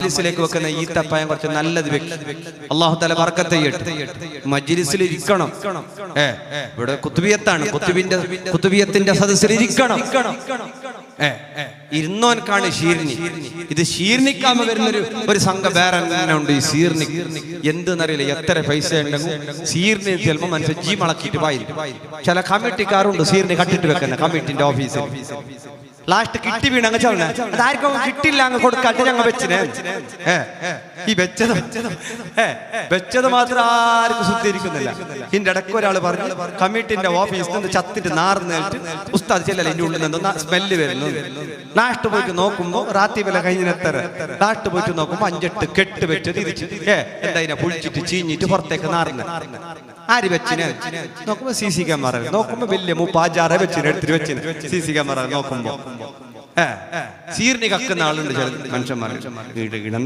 മജ്ലിസിലേക്ക് വെക്കുന്ന ഈത്തപ്പഴം കുറച്ച് നല്ലത് വെക്കും. അല്ലാഹു തആല ബർക്കത്ത് ചെയ്യട്ടെ. മജ്ലിസിൽ ഇരിക്കണം. ഇവിടെ കുത്തുബിയത്താണ്, കുത്തുബിയത്തിന്റെ സദസ്സിൽ ഇരിക്കണം. ഇരുന്നോൻക്കാണ് ഷീർണി. ഇത് ഷീർണിക്കാമ വരുന്നൊരു സംഘം വേറെ ഉണ്ട്. ഈ ഷീർണി എന്തെന്നറിയില്ല, എത്ര പൈസ ഉണ്ടെങ്കിൽ ഷീർണി ചിലപ്പോൾ മനസ്സിൽ ജീ മളക്കിയിട്ട് വായിരിക്കും. ചില കമ്മിറ്റിക്കാരുണ്ട് ഷീർണി കട്ടിട്ട് വെക്കുന്ന കമ്മിറ്റിന്റെ ഓഫീസിൽ. ലാസ്റ്റ് കിട്ടി വീണ ചവണ അതാർക്കും കിട്ടില്ല, അങ്ങ് കൊടുക്കാട്ട് ഞങ്ങൾ വെച്ചിനെ. ഈ വെച്ചത് മാത്രം ആർക്കും ശുദ്ധീകരിക്കുന്നില്ല. ഇതിന്റെ ഇടയ്ക്ക് ഒരാൾ പറഞ്ഞു, കമ്മിറ്റിന്റെ ഓഫീസിൽ നിന്ന് ചത്തിട്ട് നാർന്നിട്ട് ഉസ്താദ് ചെല്ലല്ല, ഇതിന്റെ ഉള്ളിൽ നിന്ന് സ്മെല്ല് വരുന്നു. ലാസ്റ്റ് പോയിട്ട് നോക്കുമ്പോ രാത്രി വില കഴിഞ്ഞെത്തര ലാസ്റ്റ് പോയിട്ട് നോക്കുമ്പോ 5-8 കെട്ട് വെച്ച് തിരിച്ച് എന്താ പുളിച്ചിട്ട് ചീഞ്ഞിട്ട് പുറത്തേക്ക് നാർന്ന്. ആര് വെച്ചിന് നോക്കുമ്പോ CC ക്യാമറ നോക്കുമ്പോ വലിയ 36 വെച്ചിന് എടുത്തിട്ട് വെച്ചിന് CC ക്യാമറ നോക്കുമ്പോ. സീർണി കക്കുന്ന ആളുണ്ട് ചില മനുഷ്യന്മാർ.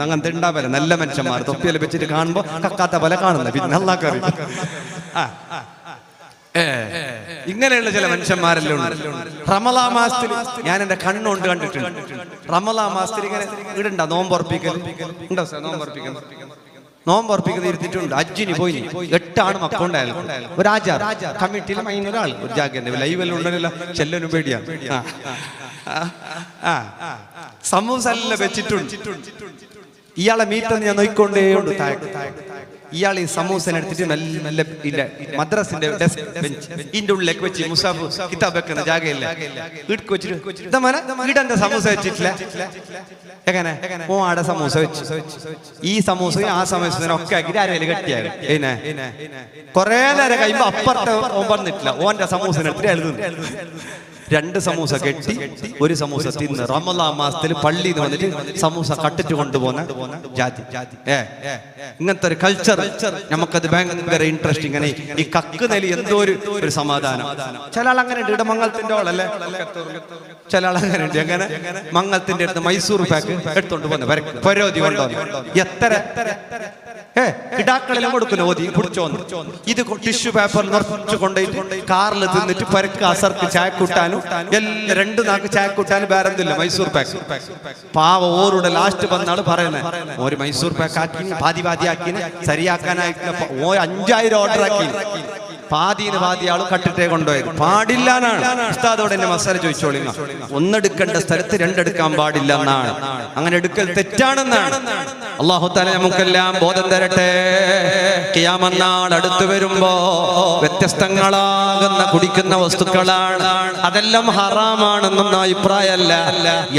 അങ്ങനത്തെ ഉണ്ടാവില്ല നല്ല മനുഷ്യന്മാർ. തൊപ്പിയെല്ലാം വെച്ചിട്ട് കാണുമ്പോ കക്കാത്ത പോലെ കാണുന്നത്. പിന്നെ അല്ലാക്കറി ഇങ്ങനെയുള്ള ചില മനുഷ്യന്മാരെല്ലാം ഉണ്ട്. റമളാൻ മാസത്തിൽ ഞാൻ എന്റെ കണ്ണുകൊണ്ട് കണ്ടിട്ടുണ്ട്. റമളാൻ മാസത്തിൽ ഇങ്ങനെ ഇടണ്ട നോമ്പുറപ്പിക്കൽ ഉണ്ടോ സാർ? നോമ്പുറപ്പിക്കുന്ന ഇരുത്തിട്ടുണ്ട്. അജ്ജിന് പോയി 8 ആണ് മക്കളുണ്ടായാലും ഒരു ആചാർ കമ്മിറ്റിയിൽ ഒരാൾ ഒരു ജാഗ്രത ലൈവെല്ലാം ഉണ്ടല്ലോ, ചെല്ലനും പേടിയാണ്. സമൂസ എല്ലാം വെച്ചിട്ടുണ്ട്. ഇയാളെ മീറ്റെന്ന് ഞാൻ നോക്കിക്കൊണ്ടേ ഉണ്ട്. ഇയാൾ ഈ സമൂസനെ എടുത്തിട്ട് നല്ല മദ്രസിന്റെ ഇതിന്റെ ഉള്ളിലേക്ക് വെച്ച് മുസാഫ് കിതാബ് വെക്കുന്ന ജാഗയില്ല വീട്ടിൽ വെച്ചിട്ട് വീടന്റെ സമൂസ വെച്ചിട്ടില്ല. എങ്ങനെ ആടെ സമൂസ വെച്ചു. ഈ സമൂസയും ആ സമൂസത്തിനും ഒക്കെ ആക്കിട്ട് ആരെങ്കിലും കെട്ടിയാൽ കൊറേ നേരം കഴിയുമ്പോ അപ്പുറത്തെ ഓൻ പറഞ്ഞിട്ടില്ല. ഓന്റെ സമൂസനെ എടുത്തിട്ട് എഴുതുന്നു. 2 സമൂസ കെട്ടി 1 സമൂസ തിന്ന്. റമളാൻ മാസത്തിൽ പള്ളിയിൽ നിന്ന് വന്നിട്ട് സമൂസ കട്ടിട്ട് കൊണ്ടുപോകുന്ന ജാതി. ഇങ്ങനത്തെ ഒരു കൾച്ചർ നമുക്കത് ഭയങ്കര ഇൻട്രസ്റ്റ്. ഇങ്ങനെ ഈ കക്ക് നെലി എന്തോ ഒരു സമാധാനം. ചില ആൾ അങ്ങനെ ഉണ്ട്. ഇവിടെ മംഗളത്തിന്റെ ആളല്ലേ, ചില ആൾ അങ്ങനെ ഉണ്ട്. അങ്ങനെ മംഗളത്തിന്റെ അടുത്ത് മൈസൂർ പാക്ക് എടുത്തോണ്ട് പോകുന്ന പരോധി കൊണ്ടോ എത്ര കിടാക്കളെല്ലാം കൊടുക്കുന്നു. ഓതി കുടിച്ചോന്ന് ഇത് ടിഷ്യൂ പേപ്പറിൽ നിറച്ചു കൊണ്ടുപോയിട്ട് കാറിൽ തിന്നിട്ട് പരക്ക് അസർക്ക് ചായക്കൂട്ടാനും എല്ലാം 2 നാക്ക് ചായക്കൂട്ടാനും വേറെ എന്തില്ല മൈസൂർ പാക്ക്. പാവ ഓരുടെ ലാസ്റ്റ് വന്നാള് പറയുന്നത് ഒരു മൈസൂർ പാക്ക് ആക്കി പാതി ആക്കിന് ശരിയാക്കാനായിട്ട് 5000 ഓർഡർ ആക്കി. പാതിന്ന് പാതി ആളും കട്ടിട്ടേ കൊണ്ടുപോയത് പാടില്ല എന്നാണ് ഉസ്താദോട് എന്നെ മസാല ചോദിച്ചോളിങ്ങ. 1 എടുക്കേണ്ട സ്ഥലത്ത് 2 എടുക്കാൻ പാടില്ല എന്നാണ്. അങ്ങനെ എടുക്കൽ തെറ്റാണെന്നാണ്. അല്ലാഹു തആല നമുക്കെല്ലാം ബോധം തരട്ടെ. ഖിയാമത്ത് നാൾ അടുത്തു വരുമ്പോ വ്യത്യസ്തങ്ങളാകുന്ന കുടിക്കുന്ന വസ്തുക്കളാണ്, അതെല്ലാം ഹറാമാണെന്നൊന്നും അഭിപ്രായമല്ല.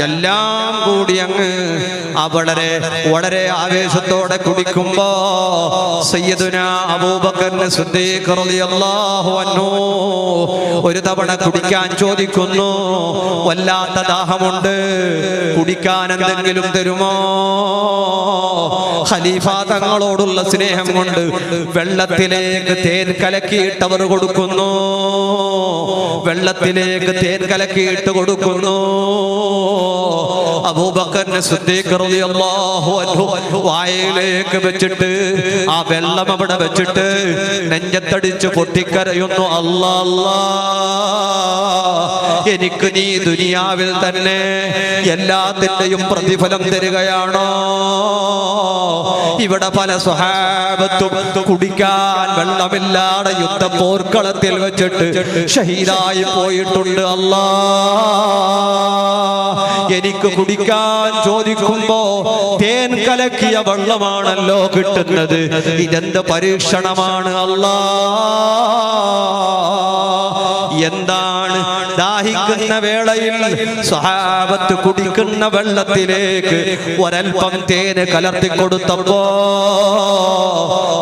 എല്ലാം കൂടി അങ്ങ് വളരെ ആവേശത്തോടെ കുടിക്കുമ്പോ സയ്യിദുനാ അബൂബക്കർ സിദ്ദീഖ് റളിയല്ലാഹു അൻഹു ഒരു തവണ കുടിക്കാൻ ചോദിക്കുന്നു. വല്ലാത്ത ദാഹമുണ്ട്, കുടിക്കാൻ എന്തെങ്കിലും തരുമോ? ഖലീഫ തങ്ങളോടുള്ള സ്നേഹം കൊണ്ട് വെള്ളത്തിലേക്ക് തേൻ കലക്കിയിട്ടവർ കൊടുക്കുന്നു. വെള്ളത്തിലേക്ക് തേൻ കലക്കിയിട്ട് കൊടുക്കുന്നു. അബൂബക്കർ സിദ്ദീഖ് റളിയല്ലാഹു അൻഹു വായിലേക്ക് വെച്ചിട്ട് ആ വെള്ളം അവിടെ വെച്ചിട്ട് നെഞ്ചത്തടിച്ച് പൊട്ടിക്കരയുന്നു. അല്ലാ അല്ലാ, എനിക്ക് നീ ദുനിയാവിൽ തന്നെ എല്ലാത്തിന്റെയും പ്രതിഫലം തരികയാണോ? ഇവിടെ പല സ്വഹാബത്തും കുടിക്കാൻ വെള്ളമില്ലാതെ യുദ്ധ പോർക്കളത്തിൽ വെച്ചിട്ട് ഷഹീദായി പോയിട്ടുണ്ട്. അല്ലാ, എനിക്ക് കുടിക്കാൻ ചോദിക്കുമ്പോ തേൻ കലക്കിയ വെള്ളമാണല്ലോ കിട്ടുന്നത്. ഇതെന്ത് പരീക്ഷണമാണ് അല്ലാ? എന്താണ് ദാഹിക്കുന്ന വേളയിൽ സ്വഹാബത്ത് കുടിക്കുന്ന വെള്ളത്തിലേക്ക് ഒരൽപ്പം തേന് കലർത്തി കൊടുത്തപ്പോ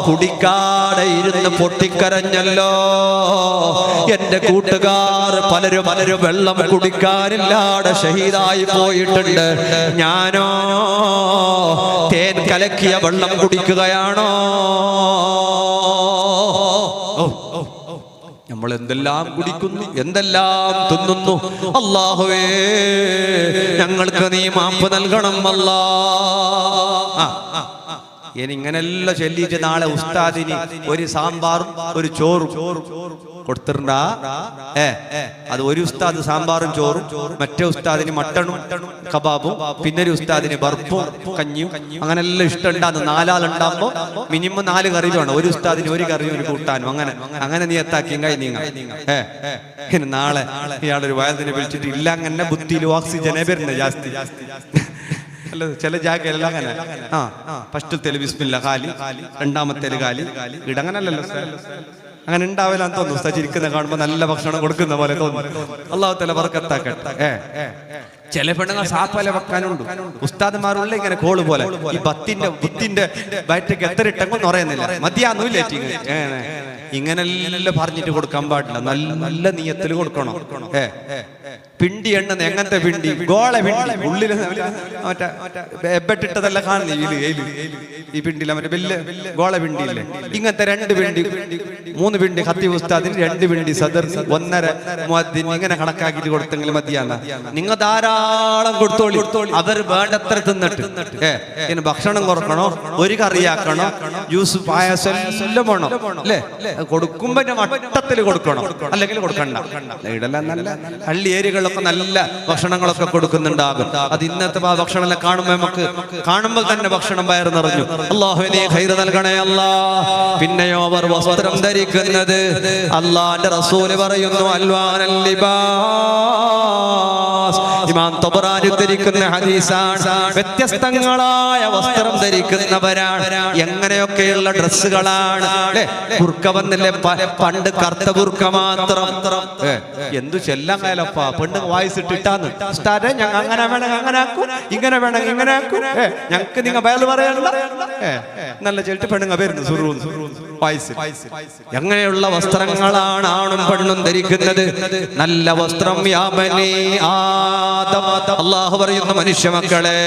കുടിക്കാതെ ഇരുന്ന് പൊട്ടിക്കരഞ്ഞല്ലോ. എന്റെ കൂട്ടുകാർ പലരും വെള്ളം കുടിക്കാനില്ലാതെ ഷഹീദായി പോയിട്ടുണ്ട്. ഞാനോ തേൻ കലക്കിയ വെള്ളം കുടിക്കുകയാണോ? നമ്മൾ എന്തെല്ലാം കുടിക്കുന്നു, എന്തെല്ലാം തിന്നുന്നു. അല്ലാഹുവേ, ഞങ്ങൾക്ക് നീ മാപ്പ് നൽകണം അല്ലാ. ഇനിങ്ങനെല്ലാം ചൊല്ലിയിട്ട് നാളെ ഉസ്താദിന് ഒരു സാമ്പാറും ഒരു ചോറും കൊടുത്തിട്ടുണ്ടാ അത് ഒരു ഉസ്താദ് സാമ്പാറും ചോറും, മറ്റേ ഉസ്താദിന് മട്ടണും കബാബും, പിന്നെ ഒരു ഉസ്താദിന് ബർഫും കഞ്ഞിയും, അങ്ങനെ എല്ലാം ഇഷ്ടമുണ്ടാകുന്നു. 4 ആളുണ്ടാകുമ്പോ മിനിമം 4 കറി വേണം. ഒരു ഉസ്താദിന് ഒരു കറിയും ഒരു കൂട്ടാനും, അങ്ങനെ നീ എത്താക്കിയും കഴിഞ്ഞ ഇനി നാളെ ഇയാളൊരു വയതിനെ വിളിച്ചിട്ട് ഇല്ല അങ്ങനെ ബുദ്ധിയിൽ ഓക്സിജനെ വരുന്നത് ജാസ്തി അല്ല. ചില ജാഗയെല്ലാം അങ്ങനെ ഫസ്റ്റത്തേല് ബിസ്മില്ല ഖാലി, രണ്ടാമത്തേല് ഖാലി, ഇടങ്ങനല്ലല്ലോ അങ്ങനെ ഉണ്ടാവില്ലാന്ന് തോന്നുന്നു. ഉസ്താദ് ചിരിക്കുന്ന കാണുമ്പോ നല്ല ഭക്ഷണം കൊടുക്കുന്ന പോലെ തോന്നുന്നു. അല്ലാഹു തആല ബർക്കത്താക്കട്ടെ. ചില പെണ്ണുങ്ങൾ സാപ്പല വെക്കാനുണ്ട്. ഉസ്താദന്മാരുള്ള ഇങ്ങനെ കോള് പോലെ ഈ ബുത്തിന്റെ വയറ്റേക്ക് എത്ര ഇട്ടെങ്കിൽ പറയുന്നില്ല, മതിയാന്നില്ല. ഇങ്ങനെല്ലാം പറഞ്ഞിട്ട് കൊടുക്കാൻ പാടില്ല. നല്ല നീയത്തിൽ കൊടുക്കണം. പിണ്ടി എണ്ണ എങ്ങനത്തെ പിണ്ടി? ഗോള പിണ്ടി. ഉള്ളില് മറ്റേ എബട്ടിട്ടതല്ല കാണുന്നു. ഈ പിണ്ടില്ല, മറ്റേ വലിയ ഗോള പിണ്ടിയില്ലേ, ഇങ്ങനത്തെ 2 പിണ്ടി 3 പിണ്ടി ഖത്തീബ് ഉസ്താദിന്, 2 പിണ്ടി സദർ, 1.5 മുഅദ്ദിൻ, ഇങ്ങനെ കണക്കാക്കിട്ട് കൊടുത്തെങ്കിൽ മതിയാണ്. നിങ്ങൾ ധാരാളം കൊടുത്തോളി. അവർ വേണ്ടത്ര തിന്നിട്ട് ഇനി ഭക്ഷണം കുറക്കണോ, ഒരു കറിയാക്കണോ, ജ്യൂസ് പായസം എല്ലാം വേണം അല്ലേ? കൊടുക്കുമ്പോ മട്ടത്തിൽ കൊടുക്കണം, അല്ലെങ്കിൽ കൊടുക്കണ്ട. ഇടെല്ലാം നല്ല ഹള്ളി ഏരിയകളിലൊക്കെ നല്ല ഭക്ഷണങ്ങളൊക്കെ കൊടുക്കുന്നുണ്ടാകും. അത് ഇന്നത്തെ ഭക്ഷണം കാണുമ്പോൾ തന്നെ ഭക്ഷണം വയറ് നിറഞ്ഞു. അല്ലാഹുവേ ഖൈറ് നൽകണേ അല്ലാ. പിന്നെയോ അവർ വസ്ത്രം ധരിക്കുന്നത് അല്ലാഹുവിന്റെ റസൂല് പറയുന്നു അൽവാനൽ ലിബാസ്. ഇമാം തബറാനി ഉദ്ധരിക്കുന്ന ഹദീസാണ്. വ്യത്യസ്തങ്ങളായ വസ്ത്രം ധരിക്കുന്നവരാണ്. എങ്ങനെയൊക്കെയുള്ള ഡ്രസ്സുകളാണ് അല്ലേ? ബുർക്ക വന്നില്ലേ പണ്ട്, കറുത്ത ബുർക്ക മാത്രം. എന്തു ചെല്ലാൻ കാലപ്പ പെണ്ണ് വായിച്ചിട്ടിട്ടാന്ന് ഉസ്താദേ ഞങ്ങൾ അങ്ങനെ വേണമെങ്കിൽ അങ്ങനെ ആക്കും, ഇങ്ങനെ വേണമെങ്കിൽ ഇങ്ങനെ ആക്കും, ഞങ്ങൾക്ക് നിങ്ങൾ ബയല് പറയണ്ട നല്ല ചെലിട്ട് പെണ്ണുങ്ങ വരുന്നു വായിച്ച്. എങ്ങനെയുള്ള വസ്ത്രങ്ങളാണ് ആണും പെണ്ണും ധരിക്കുന്നത്? നല്ല വസ്ത്രം. യാ ബനീ ആദം, അല്ലാഹു പറയുന്ന മനുഷ്യ മക്കളെ,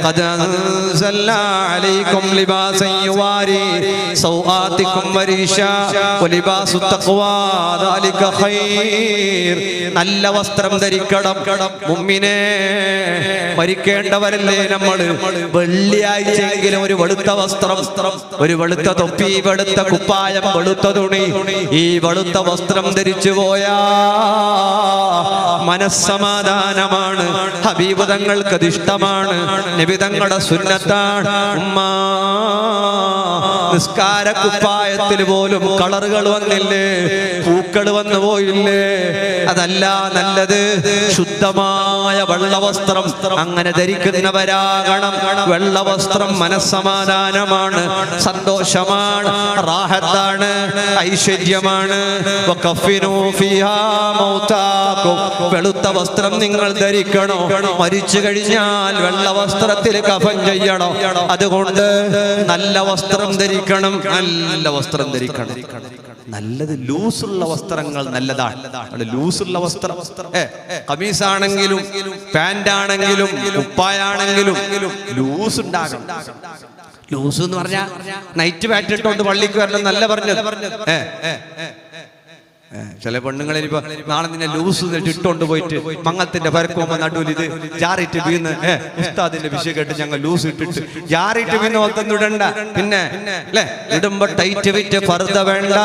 ഖദ് അൻസൽനാ അലൈക്കും ലിബാസൻ യുവാരി സൗആതികും വരീശാ വലിബാസു തഖ്വാ ദാലിക ഖൈർ. നല്ല വസ്ത്രം ധരിക്കണം മുഅ്മിനേ. മരിക്കേണ്ടവരല്ലേ നമ്മള്? വെള്ളിയാഴ്ചയെങ്കിലും ഒരു വെളുത്ത വസ്ത്രം, ഒരു വെളുത്ത തൊപ്പി, വെളുത്ത കുപ്പായം, വെളുത്ത തുണി, ഈ വെളുത്ത വസ്ത്രം ധരിച്ചു പോയാ മനസ്സമാധാനമാണ്. ഹബീബ് തങ്ങൾക്ക് അത് ഇഷ്ടമാണ്. നബി തങ്ങളുടെ സുന്നത്താണ്. നിസ്കാര കുപ്പായത്തിൽ പോലും കളറുകൾ വന്നില്ലേ, പൂക്കൾ വന്നു പോയില്ലേ? അതല്ല നല്ലത്, ശുദ്ധമായ വെള്ളവസ്ത്രം അങ്ങനെ ധരിക്കുന്നവരാകണം. വെള്ളവസ്ത്രം മനസ്സമാധാനമാണ്, സന്തോഷമാണ്, റാഹത്താണ്, ഐശ്വര്യമാണ്. വെളുത്ത വസ്ത്രം നിങ്ങൾ ധരിക്കണോ? മരിച്ചു കഴിഞ്ഞാൽ വെള്ള വസ്ത്രത്തിൽ കഫൻ ചെയ്യണോ? അതുകൊണ്ട് നല്ല വസ്ത്രം ധരിക്കണം, നല്ല വസ്ത്രം ധരിക്കണം. നല്ലത് ലൂസുള്ള വസ്ത്രങ്ങൾ നല്ലതാണ്. ലൂസുള്ള വസ്ത്രം കമീസാണെങ്കിലും പാൻ്റാണെങ്കിലും കുപ്പായാണെങ്കിലും ലൂസ് ഉണ്ടാകണം. ലൂസ് എന്ന് പറഞ്ഞാൽ നൈറ്റ് പാറ്റ് ഇട്ടുകൊണ്ട് പള്ളിക്ക് വരണം നല്ല പറഞ്ഞത്. ചില പെണ്ണുങ്ങളിൽ ഇപ്പൊ നാളെ നിന്നെ ലൂസ് ഇട്ടുകൊണ്ട് പോയിട്ട് മങ്ങത്തിന്റെ പരക്കുമ്പോ നടുവിൽ ഇത് ജാറിയിട്ട് വീണ് ഉസ്താദിന്റെ വിഷയം കേട്ട് ഞങ്ങൾ ലൂസ് ഇട്ടിട്ട് ജാറിയിട്ട് വീണ് ഒത്തൊന്നും ഇടണ്ട. പിന്നെ അല്ലെ ഇടുമ്പോ ടൈറ്റ് വിറ്റ് പർദ്ദ വേണ്ട,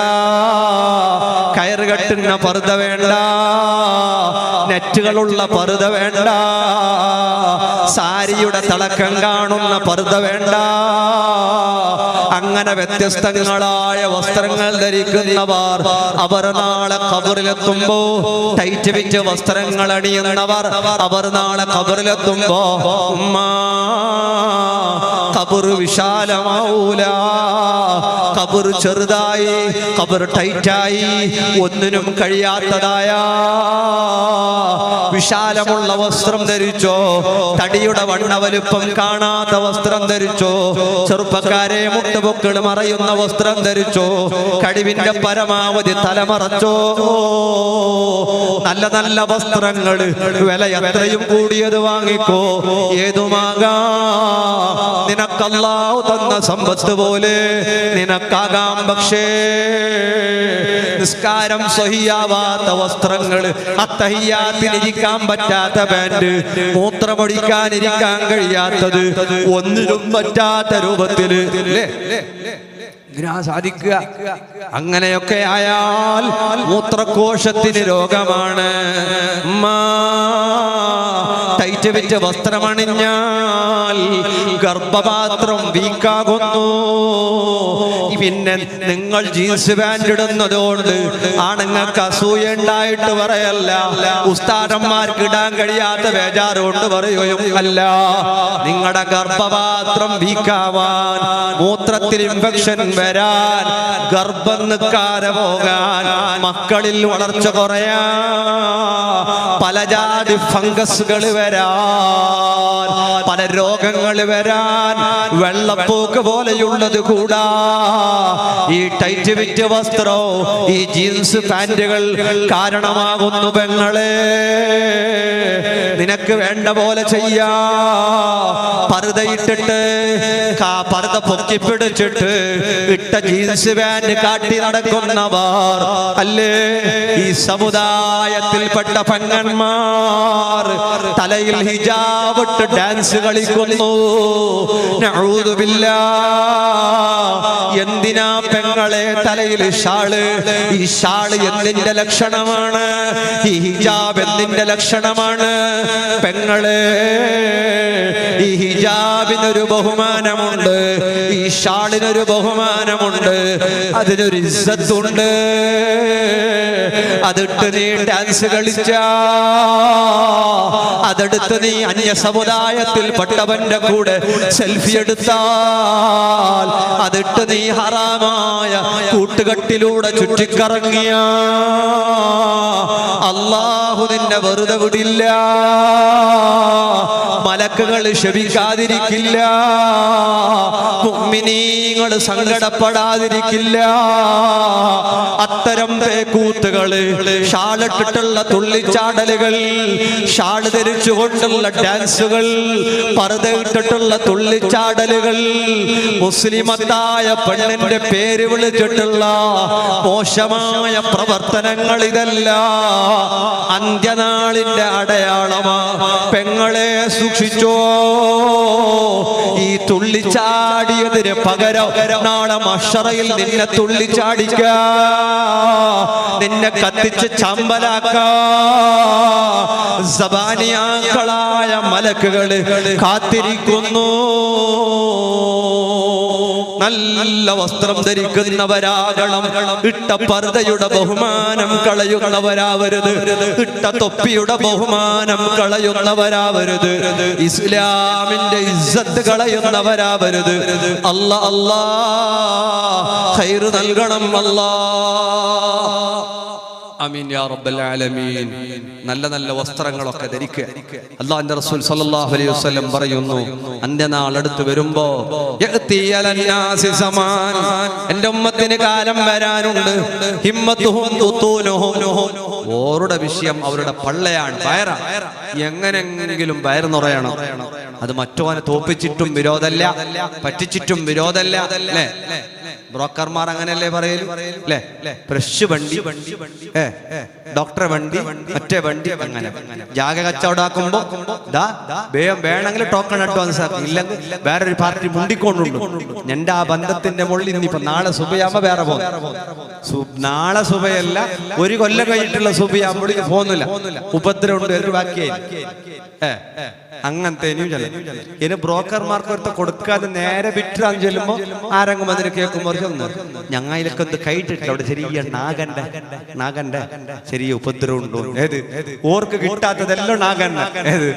കയറ് കെട്ടുന്ന പർദ്ദ വേണ്ട, നെറ്റുകളുള്ള പർദ്ദ വേണ്ട, സാരിയുടെ തിളക്കം കാണുന്ന പർദ്ദ വേണ്ട. അങ്ങനെ വ്യത്യസ്തങ്ങളായ വസ്ത്രങ്ങൾ ധരിക്കുന്നവർ അവർ നാളെ ഖബറിലെത്തുമ്പോ ടൈറ്റ് വിറ്റ് വസ്ത്രങ്ങൾ അണിയുന്നവർ അവർ നാളെ ഖബറിലെത്തുമ്പോ ഖബർ വിശാലമാവൂല, ഖബർ ചെറുതായി, ഖബർ ടൈറ്റായി, ഒന്നിനും കഴിയാത്തതായ വിശാലമുള്ള വസ്ത്രം ധരിച്ചോ, തടിയുടെ വണ്ണവലുപ്പം കാണാത്ത വസ്ത്രം ധരിച്ചോ, ചെറുപ്പക്കാരെ മുട്ടുപൊക്കൾ മറയുന്ന വസ്ത്രം ധരിച്ചോ, കഴിവിന്റെ പരമാവധി തലമറച്ചോ. നല്ല നല്ല വസ്ത്രങ്ങൾ വില എത്രയും കൂടിയത് വാങ്ങിക്കോ, ഏതുമാകാം. നിനക്കല്ലാഹു തന്ന സമ്പത്ത് പോലെ നിനക്കാകാം. പക്ഷേ നിസ്കാരം സ്വഹിയാവാത്ത വസ്ത്രങ്ങൾ, അത്തഹിയ്യാത്തിനിരിക്കാൻ പറ്റാത്ത പാന്റ്, മൂത്രമൊഴിക്കാനിരിക്കാൻ കഴിയാത്തത്, ഒന്നിനും പറ്റാത്ത രൂപത്തില് സാധിക്കുക. അങ്ങനെയൊക്കെ ആയാൽ മൂത്രകോശത്തിന് രോഗമാണ്. ടൈറ്റ് വെച്ച വസ്ത്രമണിഞ്ഞാൽ ഗർഭപാത്രം വീക്കാകുന്നു. പിന്നെ നിങ്ങൾ ജീൻസ് പാന്റ് ഇടുന്നതുകൊണ്ട് ആണുങ്ങൾക്ക് അസൂയ ഉണ്ടായിട്ട് പറയല്ല, ഉസ്താദന്മാർക്ക് ഇടാൻ കഴിയാത്ത ബേജാറുകൊണ്ട് പറയുകയും അല്ല. നിങ്ങളുടെ ഗർഭപാത്രം വീക്കാവാൻ, മൂത്രത്തിൽ ഇൻഫെക്ഷൻ വരാൻ, ഗർഭം നിൽക്കാതെ പോകാൻ, മക്കളിൽ വളർച്ച കുറയാൻ, പല ജാതി ഫംഗസുകൾ വരാൻ, പല രോഗങ്ങൾ വരാൻ, വെള്ളപ്പോക്ക് പോലെയുള്ളത് കൂടാ ഈ ടൈറ്റ് വിറ്റ് വസ്ത്രവും ഈ ജീൻസ് പാന്റുകൾ കാരണമാകുന്നു. പെങ്ങളെ, നിനക്ക് വേണ്ട പോലെ ചെയ്യാ. പർദ്ദയിട്ടിട്ട് പർദ്ദ പൊക്കി പിടിച്ചിട്ട് ഇട്ട ജീൻസ് പാന്റ് കാട്ടി നടക്കുന്നവർ അല്ലേ ഈ സമുദായത്തിൽപ്പെട്ട പെങ്ങന്മാർ. തലയിൽ ഹിജാബ് ഇട്ട് ഡാൻസ് കളിക്കുന്നു. നഊദു ബില്ലാഹ്. എന്തിനാ പെങ്ങളെ തലയിൽ ഷാള്? ഈ ഷാള് എന്തിന്റെ ലക്ഷണമാണ്? ഈ ഹിജാബ് എന്തിന്റെ ലക്ഷണമാണ്? പെങ്ങളെ, ഈ ഹിജാബിനൊരു ബഹുമാനമുണ്ട്, ഈ ഷാളിനൊരു ബഹുമാനമുണ്ട്, അതിനൊരു ഇസ്സത്തുണ്ട്. അതിട്ട് നീ ഡാൻസ് കളിച്ച, അതെടുത്ത് നീ അന്യ സമുദായത്തിൽപ്പെട്ടവന്റെ കൂടെ സെൽഫി എടുത്താൽ, അതിട്ട് നീ ഹറാമായ കൂട്ടുകെട്ടിലൂടെ ചുറ്റിക്കറങ്ങിയ അല്ലാഹു നിന്നെ വെറുതെ വിടില്ല. മലക്കുകൾ ശപിക്കാതിരിക്കില്ല, മുഅ്മിനീങ്ങൾ സങ്കടപ്പെടാതിരിക്കില്ല. അത്തരം പേക്കൂത്തുകള്, ഷാളിട്ടിട്ടുള്ള തുള്ളിച്ചാടലുകൾ, ഷാള് ധരിച്ചുകൊണ്ടുള്ള ഡാൻസുകൾ, പർദ്ദയിട്ടിട്ടുള്ള തുള്ളിച്ചാടലുകൾ, മുസ്ലിമത്തായ പെണ്ണിന്റെ പേര് വിളിച്ചിട്ടുള്ള മോശമായ പ്രവർത്തനങ്ങൾ, ഇതല്ല അന്ത്യനാളിന്റെ അടയാളമാ. പെങ്ങളെ സൂക്ഷിച്ചോ. ഈ തുള്ളിച്ചാടിയതിന് പകരം നാളെ മഹ്ശറയിൽ നിന്നെ തുള്ളിച്ചാടിക്ക, നിന്നെ കത്തിച്ച് ചമ്പലാക്ക സബാനിയാക്കളായ മലക്കുകള് കാത്തിരിക്കുന്നു. നല്ല വസ്ത്രം ധരിക്കുന്നവരാകണം. ഇട്ട പർദ്ദയുടെ ബഹുമാനം കളയുന്നവരാവരുത്, ഇട്ട തൊപ്പിയുടെ ബഹുമാനം കളയുന്നവരാവരുത്, ഇസ്ലാമിന്റെ ഇസ്സത്ത് കളയുന്നവരാവരുത്. അല്ലാ അല്ലാ ഖൈർ നൽകണം അല്ലാ. ആമീൻ യാ റബ്ബൽ ആലമീൻ. നല്ല നല്ല വസ്ത്രങ്ങളൊക്കെ ധരിക്കുക. അല്ലാഹുവിന്റെ റസൂൽ സല്ലല്ലാഹു അലൈഹി വസല്ലം പറയുന്നു, അന്ത്യനാൾ അടുത്ത് വരുമ്പോ യഅതി അലന്നാസി സമാൻ, എൻ്റെ ഉമ്മത്തിന് കാലം വരാനുണ്ട്. ഹിമ്മത്തുഹും തുതൂനുഹും, ഓരുടെ വിഷയം അവരുടെ പള്ളയാണ്, വയറാ. എങ്ങനെങ്കിലും വയറ് നിറയണം. അത് മറ്റോനെ തോപ്പിച്ചിട്ടും വിരോധമല്ല, പറ്റിച്ചിട്ടും വിരോധമല്ല. അല്ലേ ബ്രോക്കർമാർ അങ്ങനെയല്ലേ പറയല്? അല്ലേ ഫ്രഷ് വണ്ടി, ഡോക്ടറെ വണ്ടി, മറ്റേ വണ്ടി, അങ്ങനെ ജാഗ കച്ചവടാക്കുമ്പോ വേണമെങ്കിൽ ടോക്കൺ അഡ്വാൻസ് ആക്കും, ഇല്ലെങ്കിൽ വേറൊരു പാർട്ടി മുണ്ടിക്കൊണ്ടുണ്ട്. എന്റെ ആ ബന്ധത്തിന്റെ മുകളിൽ ഇന്നിപ്പോ നാളെ സുബയാകുമ്പോ വേറെ പോകും. നാളെ സുബയല്ല, ഒരു കൊല്ലം കഴിഞ്ഞിട്ടുള്ള സുബയാകുമ്പോഴേക്ക് പോകുന്നില്ല, ഉപദ്രവമുണ്ട്, ഒരു ബാക്കിയായി. അങ്ങനത്തെ ഇനി ബ്രോക്കർമാർക്ക് ഒരുത്ത കൊടുക്കാതെ നേരെ വിറ്റാന്ന് ചെല്ലുമ്പോ ആരെങ്കിലും അതിന് കേൾക്കുമ്പോൾ ഞങ്ങളിലൊക്കെ ഒന്ന് കൈയിട്ടിട്ടില്ല, അവിടെ ചെറിയ നാഗന്റെ ചെറിയ ഉപദ്രവം ഉണ്ടോ? ഏത് ഓർക്ക് കിട്ടാത്തതെല്ലാം നാഗന്ന. ഏത്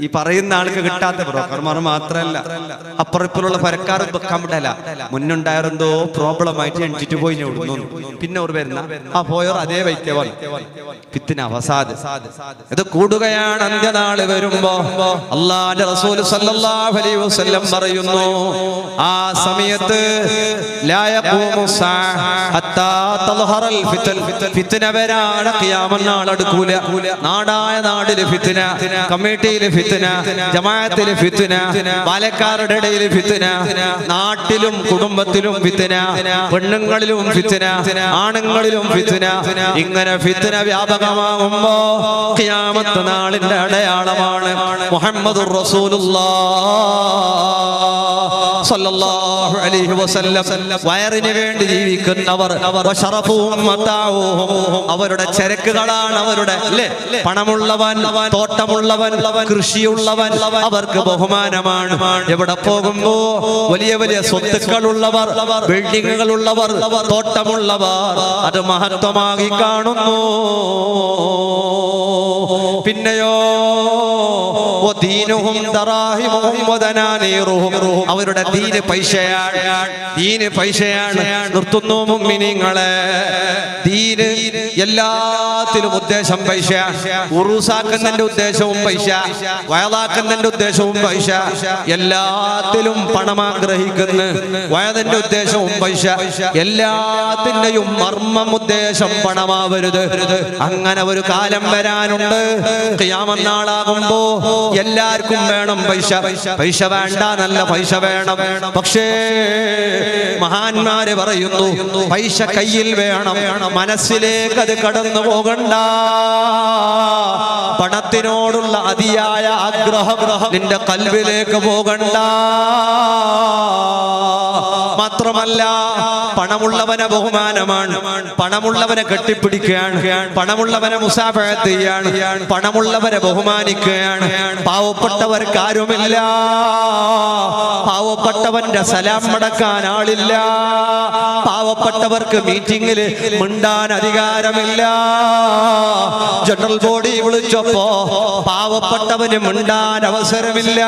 ഈ പറയുന്ന ആൾക്ക് കിട്ടാത്ത ബ്രോക്കർമാർ മാത്രല്ല, അപ്പുറത്തിലുള്ള പരക്കാർ വെക്കാൻ വിടല. മുന്നുണ്ടായിരുന്നോ പ്രോബ്ലം ആയിട്ട് എണിച്ചിട്ട് പോയി വിടുന്നു. പിന്നെ അവർ വരുന്ന ആ പോയവർ അതേ വൈദ്യവൻ പിത്തിന് അവസാദ്. ഇത് കൂടുകയാണ് അന്ത്യനാള് വരുമ്പോ. അല്ലാഹുവിന്റെ റസൂൽ സല്ലല്ലാഹു അലൈഹി വസല്ലം പറയുന്നു, ആ സമയത്ത് ലാ യഖൂമു സഅ ഹത്താ തൽഹറൽ ഫിതൻ, ഫിത്ന വരാണ്, ഖിയാമത്ത് നാൾ അടുക്കൂല. നാടായ നാടിലെ ഫിത്ന, കമ്മിറ്റിയിലെ ഫിത്ന, ജമാഅത്തിലെ ഫിത്ന, ബാലക്കാരുടെ ഇടയിൽ ഫിത്ന, നാട്ടിലും കുടുംബത്തിലും ഫിത്ന, പെണ്ണുങ്ങളിലും ഫിത്ന, ആണുങ്ങളിലും ഫിത്ന. ഇങ്ങനെ ഫിത്ന വ്യാപകമാകുമ്പോ ഖിയാമത്ത് നാളിന്റെ അടയാളമാണ് മുഹമ്മദുർ റസൂലുള്ളാഹ് സല്ലല്ലാഹു അലൈഹി വസല്ലം വയറിന് വേണ്ടി ജീവിക്കുന്നവർ വശറഫുഹും മതാഉഹും അവരുടെ ചരക്കുകളാണ് അവരുടെ അല്ലേ പണമുള്ളവൻ തോട്ടമുള്ളവൻ കൃഷിയുള്ളവൻ അവർക്ക് ബഹുമാനമാണ് എവിടെ പോകുമ്പോ വലിയ വലിയ സ്വത്തുക്കളുള്ളവർ ബിൽഡിങ്ങുകളുള്ളവർ തോട്ടമുള്ളവർ അത് മഹത്വമാക്കി കാണുന്നു പിന്നെയോ അവരുടെ ദീന് പൈസയാണ് നിർത്തുന്നു മുഅ്മിനീങ്ങളെ ദീന് എല്ലാത്തിലും ഉദ്ദേശം പൈസ ഉറൂസാക്കുന്നതിന്റെ ഉദ്ദേശവും പൈസ വയലാക്കുന്നതിന്റെ ഉദ്ദേശവും പൈസ എല്ലാത്തിലും പണം ആഗ്രഹിക്കുന്നു വയതിന്റെ ഉദ്ദേശവും പൈസ എല്ലാത്തിന്റെയും മർമ്മം ഉദ്ദേശം പണമാവരുത് അങ്ങനെ ഒരു കാലം വരാനുണ്ട് ഖിയാമത്ത് നാളാകുമ്പോ എല്ലാവർക്കും വേണം പൈസ വേണ്ട നല്ല പൈസ വേണം പക്ഷേ മഹാന്മാര് പറയുന്നു പൈസ കയ്യിൽ വേണം മനസ്സിലേക്ക് അത് കടന്നു പോകണ്ട പണത്തിനോടുള്ള അതിയായ ആഗ്രഹം നിന്റെ കൽവിലേക്ക് പോകണ്ട മാത്രമല്ല പണമുള്ളവനെ ബഹുമാനമാണ് പണമുള്ളവനെ കെട്ടിപ്പിടിക്കുകയാണ് പണമുള്ളവനെ മുസാഫഹത്ത് ചെയ്യാണ് പണമുള്ളവരെ ബഹുമാനിക്കുകയാണ് പാവപ്പെട്ടവർക്ക് ആരുമില്ല പാവപ്പെട്ടവന്റെ സലാം മടക്കാൻ ആളില്ല പാവപ്പെട്ടവർക്ക് മീറ്റിംഗിൽ മിണ്ടാൻ അധികാരമില്ല ജനറൽ ബോഡി വിളിച്ചപ്പോ പാവപ്പെട്ടവന് മിണ്ടാൻ അവസരമില്ല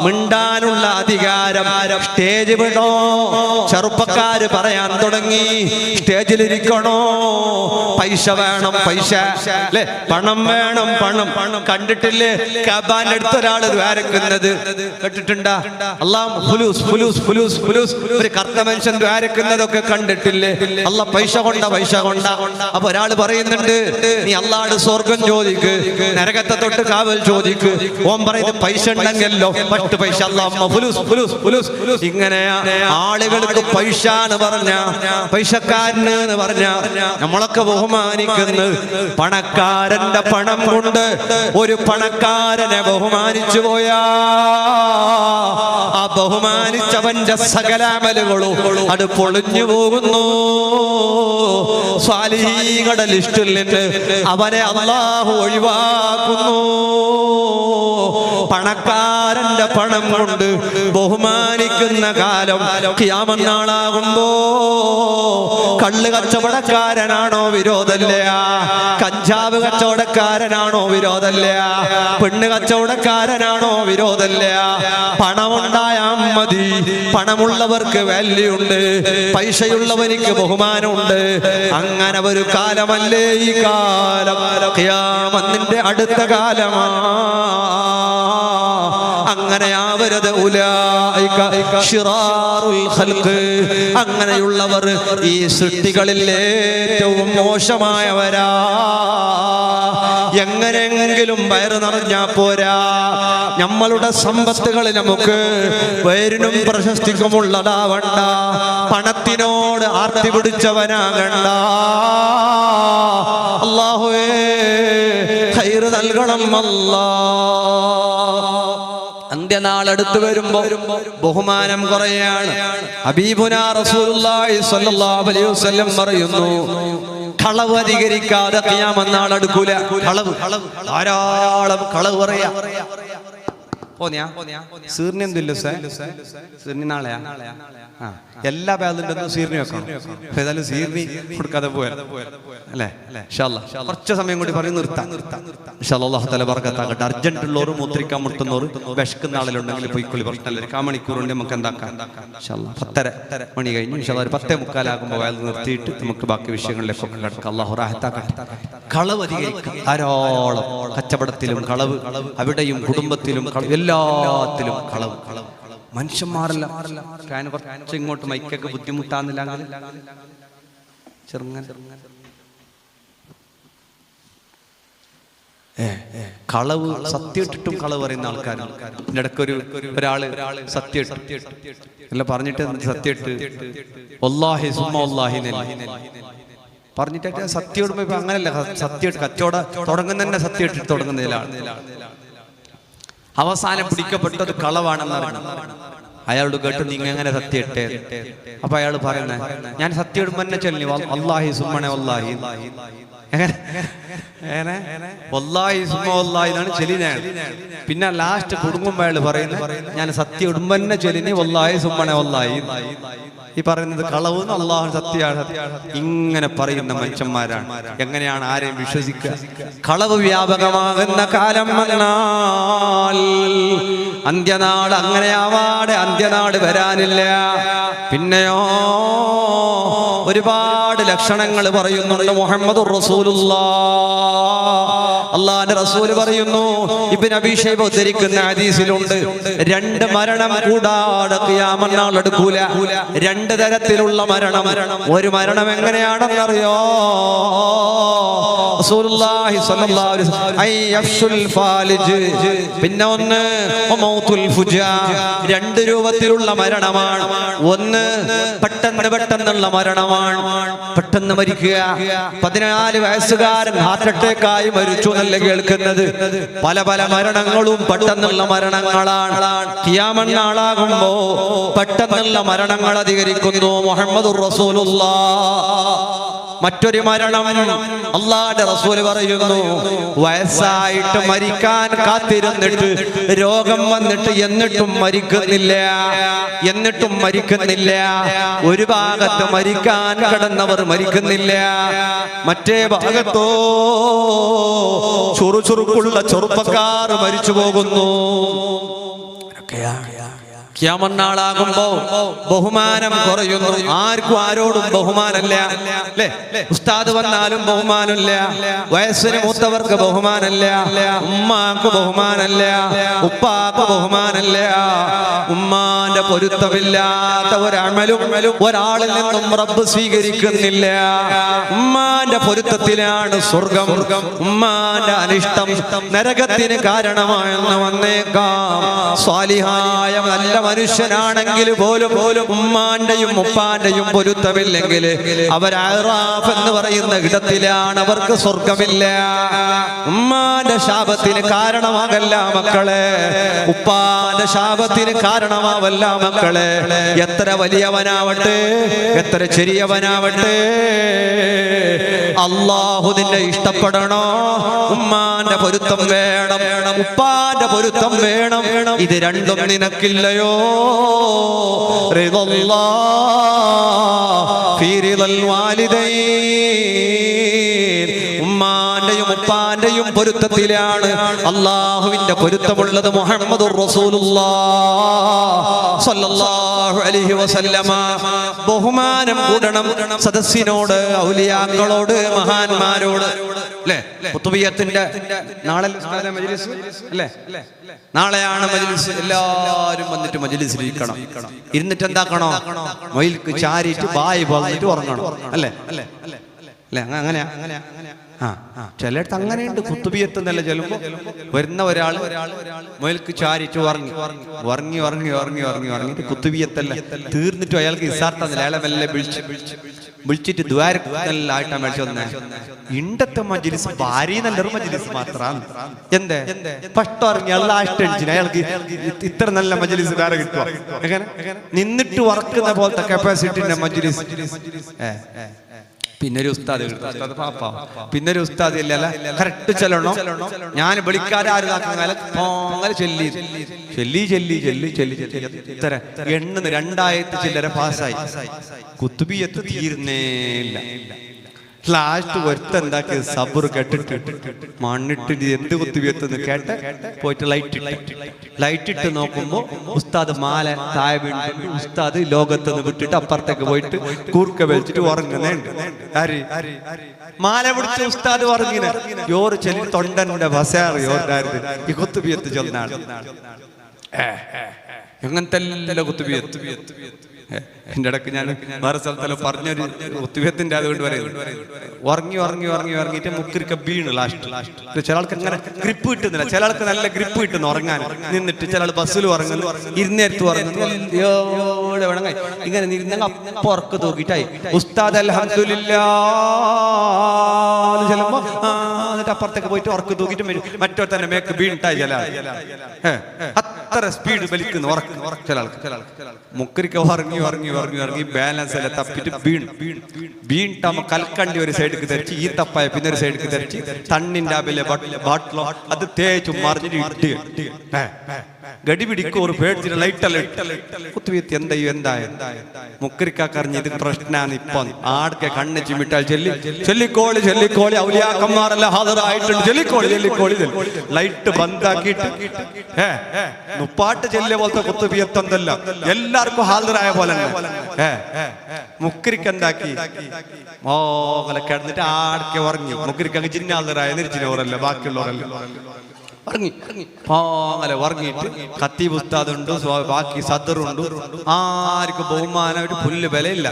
മിണ്ടാനുള്ള അധികാരം സ്റ്റേജ് വിടോ ചെറുപ്പക്കാര് പറയാൻ തുടങ്ങി സ്റ്റേജിലിരിക്കണോ പൈസ വേണം പൈസ അല്ലെ പണം വേണം പണം കണ്ടിട്ടില്ലേ കബാന്റെ അടുത്ത ഒരാൾ ദ്വാരക്കുന്നത് കേട്ടിട്ടുണ്ടാ അല്ലാഹ് ഫുലൂസ് ഫുലൂസ് ഫുലൂസ് ഫുലൂസ് ഒരു കറുത്ത മനുഷ്യൻ ദ്വാരക്കുന്നതൊക്കെ കണ്ടിട്ടില്ലേ അല്ല പൈസ കൊണ്ട അപ്പൊ ഒരാൾ പറയുന്നുണ്ട് നീ അല്ലാഹുടെ സ്വർഗം ചോദിക്ക് നരകത്തെ തൊട്ട് കാവൽ ചോദിക്ക് ഓൻ പറയുന്നത് പൈസ ഉണ്ടെങ്കിലോ മറ്റു പൈസ അല്ലാഹ് ഫുലൂസ് ഫുലൂസ് ഫുലൂസ് ഇങ്ങനെയാ ആളുകൾക്ക് പൈസ എന്ന് പറഞ്ഞ പൈസക്കാരന് എന്ന് പറഞ്ഞ നമ്മളൊക്കെ ബഹുമാനിക്കുന്നു പണക്കാരന്റെ പണം കൊണ്ട് ഒരു പണക്കാരനെ ബഹുമാനിച്ചു പോയാ ആ ബഹുമാനിച്ചവന്റെ സകല അമലുകളും അത് പൊളിഞ്ഞു പോകുന്നു സ്വാലിഹീങ്ങളുടെ ലിസ്റ്റിൽ നിന്ന് അവനെ അല്ലാഹു ഒഴിവാക്കുന്നു പണക്കാരന്റെ പണം കൊണ്ട് ബഹുമാനിക്കുന്ന കാലം ഖിയാമത്ത് നാളാകുമ്പോ കള്ള് കച്ചവടക്കാരനാണോ വിരോധമില്ല കഞ്ചാവ് കച്ചവടക്കാരനാണോ വിരോധമില്ല പെണ്ണ് കച്ചവടക്കാരനാണോ വിരോധമില്ല പണമുണ്ടായാൽ മതി പണമുള്ളവർക്ക് വാല്യൂ ഉണ്ട് പൈസയുള്ളവർക്ക് ബഹുമാനമുണ്ട് അങ്ങനെ ഒരു കാലമല്ലേ ഈ കാലം ഖിയാമത്തിന്റെ അടുത്ത കാലമാ അങ്ങനെയാവരുത് അങ്ങനെയുള്ളവർ ഈ സൃഷ്ടികളിൽ ഏറ്റവും മോശമായവരാ എങ്ങനെയെങ്കിലും വയറ് നിറഞ്ഞാ പോരാ നമ്മളുടെ സമ്പത്തുകൾ നമുക്ക് വയറിനും പ്രശസ്തിക്കുമുള്ളതാവണ്ട പണത്തിനോട് ആർത്തി പിടിച്ചവനാകണ്ട അല്ലാഹുവേ ഖൈർ നൽകണം അല്ലാഹ് അന്ത്യനാൾ അടുത്ത് വരുമ്പോ ബഹുമാനം കുറയാണ് ഹബീബുനാ റസൂലുള്ളാഹി സ്വല്ലല്ലാഹു അലൈഹി വസല്ലം പറയുന്നു കളവ് അധികരിക്കാതെ ഖിയാമത്ത് നാൾ അടുക്കൂല കളവ് ധാരാളം കളവ് പറയാ നാളെയാ എല്ലാ ബാലിന്റെ സീറിനി വെക്കണം ഏതായാലും സീറിനി കൊടുക്കാതെ പോയാ അല്ലേ കുറച്ച് സമയം കൂടി പറയും നിർത്താം അല്ലാഹു തആല ബർക്കത്താക്കട്ടെ അർജന്റ് ഉള്ളവരും മൂത്രിക്കാൻ മുട്ടുന്നവരും വിശക്കുന്ന ആളിലുണ്ടെങ്കിൽ പോയിക്കൊള്ളി പ്രശ്നമില്ല 1/4 മണിക്കൂറുണ്ട് നമുക്ക് എന്താക്കാം 10:30 മണി കഴിഞ്ഞു ഒരു 10:45 വയൽ നിർത്തിയിട്ട് നമുക്ക് ബാക്കി വിഷയങ്ങളിലേക്കൊക്കെ കിടക്കാം അല്ലാഹു റാഹത്താക്കട്ടെ കളവ് അധികരിക്കും ധാരാളം കച്ചവടത്തിലും കളവ് അവിടെയും കുടുംബത്തിലും എല്ലാത്തിലും കളവ് മനുഷ്യന്മാരല്ല കുറച്ച് ഇങ്ങോട്ട് മൈക്കൊക്കെ ബുദ്ധിമുട്ടാന്നില്ല ചെറുങ്ങനെ കളവ് സത്യം ഇട്ടിട്ടും കളവ് പറയുന്ന ആൾക്കാരാണ് ഇതിന്റെ ഇടയ്ക്ക് ഒരാള് സത്യം അല്ല പറഞ്ഞിട്ട് സത്യം ഇട്ട് വല്ലാഹി സുമ്മ വല്ലാഹി പറഞ്ഞിട്ട് സത്യം ഇടുമ്പോ ഇപ്പൊ അങ്ങനല്ല സത്യം കച്ചവടം തുടങ്ങുന്ന തന്നെ സത്യം ഇട്ടിട്ട് തുടങ്ങുന്നതിലാണ് അവസാനം പിടിക്കപ്പെട്ടത് കളവാണെന്ന് അറിഞ്ഞു. അയാളോട് കേട്ട് നീ എങ്ങനെ സത്യം ഇട്ടേ? അപ്പൊ അയാൾ പറയുന്നത്, ഞാൻ സത്യം ഇടുമ്പോ തന്നെ ചൊല്ലി വല്ലാഹി സുമ്മനെ വല്ലാഹി, വല്ലാഹി സുമ്മ വല്ലാഹി എന്നാണ് ചെല്ലിനാണ്. പിന്നെ ലാസ്റ്റ് കുടുങ്ങുമ്പോ അയാൾ പറയുന്നത്, ഞാൻ സത്യം ഇടുമ്പോ തന്നെ ചൊല്ലിനി വല്ലാഹി സുമ്മനെ വല്ലാഹി. ഈ പറയുന്നത് കളവ് അല്ലാഹു സത്യമാണ്. ഇങ്ങനെ പറയുന്ന മനുഷ്യന്മാരാണ്. എങ്ങനെയാണ് ആരെയും വിശ്വസിക്കുക? കളവ് വ്യാപകമാകുന്ന കാലം വന്നാൽ അന്ത്യനാൾ അങ്ങനെയാവാടെ അന്ത്യനാട് വരാനില്ല. പിന്നെയോ ഒരുപാട് ലക്ഷണങ്ങൾ പറയുന്നുണ്ട് മുഹമ്മദുർ റസൂലുള്ളാഹ്. അല്ലാഹുവിന്റെ റസൂൽ പറയുന്നു, ഇബ്നു അബീ ശൈബ ഉദ്ധരിക്കുന്ന ഹദീസിലുണ്ട്, 2 മരണം കൂടാതെ ഖിയാമത്ത് നാൾ അടുക്കൂല. 2 തരത്തിലുള്ള മരണം. ഒരു മരണം എങ്ങനെയാണെന്നറിയോ? റസൂലുള്ളാഹി സ്വല്ലല്ലാഹു അലൈഹി വസല്ലം അയ്യഫ്സുൽ ഫാലിജ്, പിന്നെ ഒന്ന് മൗതുൽ ഫുജാ. 2 രൂപത്തിലുള്ള മരണമാണ്. ഒന്ന് പെട്ടെന്നുള്ള മരണമാണ്, പെട്ടെന്ന് മരിക്കുക. 14 വയസ്സുകാരൻ ഹാർട്ട് അറ്റാക്കായി മരിച്ചു എന്നല്ല കേൾക്കുന്നത്. പല പല മരണങ്ങളും പെട്ടെന്നുള്ള മരണങ്ങളാണ്. ഖിയാമത്ത് നാളാകുമ്പോ പെട്ടെന്നുള്ള മരണങ്ങൾ അധികരിക്കുന്നു. മുഹമ്മദുർ റസൂലുള്ളാഹ്. മറ്റൊരു മരണം അല്ലാഹുവിന്റെ റസൂൽ പറയുന്നു, വയസ്സായിട്ട് മരിക്കാൻ കാത്തിരുന്നിട്ട് രോഗം വന്നിട്ട് എന്നിട്ടും മരിക്കുന്നില്ല. ഒരു ഭാഗത്ത് മരിക്കാൻ കിടന്നവർ മരിക്കുന്നില്ല, മറ്റേ ഭാഗത്തോ ചുറുചുറുക്കുള്ള ചെറുപ്പക്കാർ മരിച്ചു പോകുന്നു. ഖിയാമത്ത് നാളാകുമ്പോ ബഹുമാനം കുറയുന്നു. ആർക്കും ആരോടും ബഹുമാനമില്ല. അല്ലേ? ഉസ്താദ് വന്നാലും ബഹുമാനമില്ല, വയസ്സിന് മൂത്തവർക്ക് ബഹുമാനമില്ല, ഉമ്മാക്ക് ബഹുമാനമില്ല, ഉപ്പാക്ക് ബഹുമാനമില്ല. ഉമ്മാന്റെ പൊരുത്തമില്ലാത്ത ഒരമലും ഒരാളിൽ നിന്നും റബ്ബ് സ്വീകരിക്കുന്നില്ല. ഉമ്മാന്റെ പൊരുത്തത്തിലാണ് സ്വർഗം. ഉമ്മാന്റെ അനിഷ്ടം നരകത്തിന് കാരണമായെന്ന് വന്നേക്കാം. സ്വാലിഹായ നല്ല മനുഷ്യനാണെങ്കിൽ പോലും ഉമ്മാന്റെയും ഉപ്പാന്റെയും പൊരുത്തമില്ലെങ്കിൽ അവർ അറാഫ് എന്ന് പറയുന്ന ഇടത്തിലാണ്, അവർക്ക് സ്വർഗമില്ല. ഉമ്മാന്റെ ശാപത്തിന് കാരണമാകല്ല മക്കളെ, ഉപ്പാന്റെ ശാപത്തിന് കാരണമാവല്ല മക്കളെ. എത്ര വലിയവനാവട്ടെ, എത്ര ചെറിയവനാവട്ടെ, അല്ലാഹു നിന്നെ ഇഷ്ടപ്പെടണോ? ഉമ്മാന്റെ പൊരുത്തം വേണം, ഉപ്പാന്റെ പൊരുത്തം വേണം. ഇത് രണ്ടും നിനക്കില്ലയോ? ഉമ്മാന്റെയും ഉപ്പാന്റെയും പൊരുത്തത്തിലാണ് അല്ലാഹുവിന്റെ പൊരുത്തമുള്ളത്. മുഹമ്മദുർ റസൂലുള്ളാഹ് സ്വല്ലല്ലാഹു അലൈഹി വസല്ലമ. ബഹുമാനം കൂടണം സദസ്സിനോട്, ഔലിയാക്കളോട്, മഹാന്മാരോട്. അല്ലേ? ഖുതുബിയത്തിന്റെ നാളെ മജ്ലിസ് അല്ലേ? നാളെയാണ് മജ്ലിസ്. എല്ലാവരും വന്നിട്ട് മജ്ലിസിൽ ഇരിക്കണം. ഇരുന്നിട്ട് എന്താക്കണോ? മൊയിൽക്ക് ചാരിയിട്ട് ബായ് പറഞ്ഞിട്ട് ഉറങ്ങണം. അല്ലേ? അങ്ങനെ ചിലയിടത്ത് അങ്ങനെയുണ്ട്. ഖുതുബിയത്ത് എന്നല്ല ചെല്ലുമ്പോ വരുന്ന ഒരാൾ മൊയിൽക്ക് ചാരിയിട്ട് ഉറങ്ങിയിട്ട് ഖുതുബിയത്തല്ല തീർന്നിട്ടും അയാൾക്ക് ഇസാർത്തന്നില്ല. അയാളെ മെല്ലെ വിളിച്ചിട്ട് ദ്വാരല്ലായിട്ടാ മേടിച്ചു വന്നേ. ഇണ്ടത്തെ മജ്ലിസ് ഭാര്യ നല്ലൊരു മജ്ലിസ് മാത്രമാണ്. എന്തേ പഷ്ടം ഇറങ്ങി ലാസ്റ്റ് അയാൾക്ക് ഇത്ര നല്ല മജ്ലിസ് വേറെ കിട്ടുക? എങ്ങനെ നിന്നിട്ട് വറക്കുന്ന പോലത്തെ കപ്പാസിറ്റിന്റെ മജ്ലിസ്. പിന്നൊരു ഉസ്താദ് പിന്നൊരു ഉസ്താദ് ഇല്ല, കറക്റ്റ് ചെല്ലണോ? ഞാൻ വിളിക്കാതെ ആര് അങ്ങനെ ചെല്ലി ഇത്ര 2000 ചില്ലര പാസ്സായി. കുത്തുബിയത്ത് തീർന്നേയില്ല. ലാസ്റ്റ് ഒരുത്തെന്താക്കി സബർ കേട്ടിട്ട് മണ്ണിട്ട് എന്ത് കുത്തുബിയത്തെന്ന് കേട്ട് പോയിട്ട് ലൈറ്റ് ഇട്ട് നോക്കുമ്പോ ഉസ്താദ് മാല താഴെ വീണിട്ട് ഉസ്താദ് ലോകത്തുനിന്ന് വിട്ടിട്ട് അപ്പുറത്തേക്ക് പോയിട്ട് കൂർക്ക വലിച്ചിട്ട് ഉറങ്ങുന്നുണ്ട്. മാല പിടിച്ച ഉസ്താദ് ഉറങ്ങിന യോറ് ചെല്ലി തൊണ്ടന്റെ ബസാറ് യോറായിരുന്നു ഈ കുത്തുബിയത്ത് ചൊന്നാണ്. എങ്ങനത്തെ എല്ലാ കുത്തുബിയത്ത് എന്റെ ഇടക്ക് ഞാൻ വേറെ സ്ഥലത്തല്ല പറഞ്ഞൊരു കുത്തുബിയത്തിന്റെ അതുകൊണ്ട് പറയുന്നത്. ഉറങ്ങിയിട്ട് മുക്കിരിക്ക വീണ് ലാസ്റ്റ്. ചില ആൾക്ക് അങ്ങനെ ഗ്രിപ്പ് കിട്ടുന്നില്ല, ചില ആൾക്ക് നല്ല ഗ്രിപ്പ് കിട്ടുന്നു ഉറങ്ങാൻ. നിന്നിട്ട് ചില ആൾ ബസ്സിൽ ഉറങ്ങുന്നു, ഇരുന്നേരത്ത് ഉറങ്ങുന്നു, വേണമെങ്കിൽ ഇങ്ങനെ ഇരുന്ന ഉറക്ക് തൂക്കിട്ടായി ഉസ്താദ് അൽഹംദുലില്ലാ ചെല്ലുമ്പോ അപ്പുറത്തേക്ക് പോയിട്ട് ഉറക്ക് തൂക്കിട്ട് വരും. മറ്റോ തന്നെ മേക്ക് വീണിട്ടായി ചില അത്ര സ്പീഡ് വലിക്കുന്നു ഉറക്ക് ചില ആൾക്ക്. മുക്കരിക്ക ഉറങ്ങി ബാലൻസ് എല്ലാം തപ്പിട്ട് വീണിട്ടാകുമ്പോ കൽക്കണ്ടി ഒരു സൈഡിക്ക് തെറിച്ച് ഈ തപ്പായ പിന്നെ ഒരു സൈഡിക്ക് തെറിച്ച് തണ്ണിന്റെ അബിലെ ബാട്ടിലോ അത് തേച്ചു മറിഞ്ഞിട്ട് ഗടി പിടിക്കും. ഒരു പേടിച്ചിട്ട് ലൈറ്റല്ല കുത്തുവീത്തി എന്തായ മുക്കരിക്കറിഞ്ഞ് ഇത് പ്രശ്നാണ്. ഇപ്പൊ ആടക്കെ കണ്ണ് ചിമ്മിട്ടാൽ ചെല്ലിക്കോളി ഔലിയാക്കന്മാരെല്ലാം ഹാജറായിട്ടുണ്ട്. ചെല്ലിക്കോളി ലൈറ്റ് ബന്ധാക്കിയിട്ട് മുപ്പാട്ട് ചെല്ലിയ പോലത്തെ കുത്തുവീത്തല്ല എല്ലാവർക്കും ഹാജറായ പോലെ മുക്കരിക്ക് എന്താക്കി മോകല കിടന്നിട്ട് ആടക്കെ ഉറങ്ങി. മുക്കരിക്ക് ജിന്ന ഹാജറായ നിരിച്ചിനോറല്ല ബാക്കിയുള്ളവരല്ല ഉറങ്ങിയിട്ട് ഖത്തീബ് ഉസ്താദുണ്ട്, ബാക്കി സദറുണ്ട്. ആർക്കും ബഹുമാനം ഒരു പുല്ല് വിലയില്ല.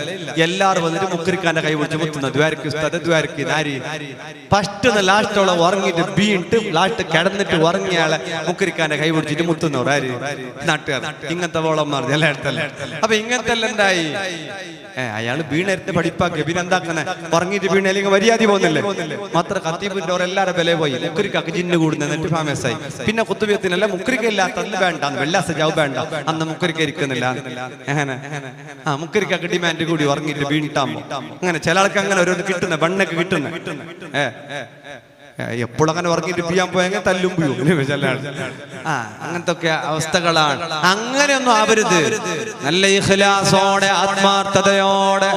എല്ലാവരും വന്നിട്ട് മുക്കരിക്കാന്റെ കൈ പിടിച്ച് മുത്തുന്നത് ദ്വാരക്ക് ഉസ്താദ് ദ്വാരക്ക് നാരി ഫസ്റ്റ് ലാസ്റ്റോളം ഉറങ്ങിയിട്ട് വീണിട്ട് ലാസ്റ്റ് കിടന്നിട്ട് ഉറങ്ങിയാളെ മുക്കരിക്കാന്റെ കൈ പിടിച്ചിട്ട് മുത്തുന്നവർ ആര്? നാട്ടുകാർ. ഇങ്ങനത്തെ വോളന്മാർ എല്ലായിടത്തല്ല. അപ്പൊ ഇങ്ങനത്തെ എല്ലാം എന്തായി? അയാള് വീണെടുത്ത് പഠിപ്പാക്കി പിന്നെ എന്താക്കുന്ന ഉറങ്ങിയിട്ട് വീണ അല്ലെങ്കിൽ മര്യാദ പോകുന്നില്ലേ? മാത്രം ഖത്തീബിന്റെ എല്ലാവരും വില പോയി. മുക്കരിക്കാക്ക് ജിന്ന് കൂടുന്നിട്ട് ഫേമസ് ആയി. പിന്നെ കുത്തുബിയത്തിനല്ല മുക്കരിക്ക ഇല്ലാത്തത് വേണ്ട, വെള്ളാസ ജാവ് വേണ്ട, അന്ന് മുക്കരിക്ക ഇരിക്കുന്നില്ല. മുക്കരിക്കാക്ക് ഡിമാൻഡ് കൂടി ഉറങ്ങിയിട്ട് വീണിട്ടാകുമ്പോ അങ്ങനെ ചില ആൾക്ക് അങ്ങനെ ഓരോന്ന് കിട്ടുന്ന ബണ്ണൊക്കെ കിട്ടുന്ന എപ്പോഴും അങ്ങനെ ഉറങ്ങിയിട്ട് പിയാൻ പോയെങ്കിൽ തല്ലും അങ്ങനത്തെ ഒക്കെ അവസ്ഥകളാണ്. അങ്ങനെയൊന്നും ആവരുത്. നല്ല ഇഖ്ലാസോടെ ആത്മാർത്ഥതയോടെ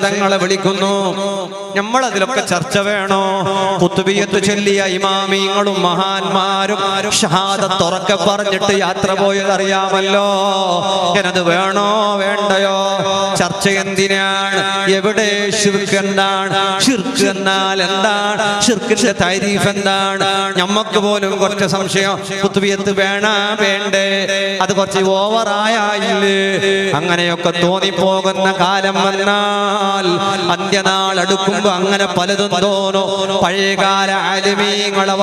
തങ്ങളെ വിളിക്കുന്നു. നമ്മളതിലൊക്കെ ചർച്ച വേണോ? ഖുത്ബിയത്ത് ചൊല്ലിയ ഇമാമിങ്ങളും മഹാന്മാരും ഷഹാദത്ത് ഉറക്കെ പറഞ്ഞിട്ട് യാത്ര പോയത് അറിയാമല്ലോ. എന്നത് വേണോ വേണ്ടയോ? ചർച്ച എന്തിനാണ്? എവിടെ ശിർക്ക് എന്താണ്? ശിർക്ക് എന്നാൽ എന്താണ്? ശിർക്കിന്റെ താരീഫ് എന്താണ്? ഞമ്മക്ക് പോലും കുറച്ച് സംശയം. ഖുത്ബിയത്ത് വേണ്ടേ? അത് കുറച്ച് ഓവറായില്ലേ? അങ്ങനെയൊക്കെ തോന്നിപ്പോകുന്ന കാലം വന്നാൽ അന്ത്യനാൾ അടുക്കുമ്പോ അങ്ങനെ പലതും തോന്നും. പഴയകാല ആലിമീങ്ങളെ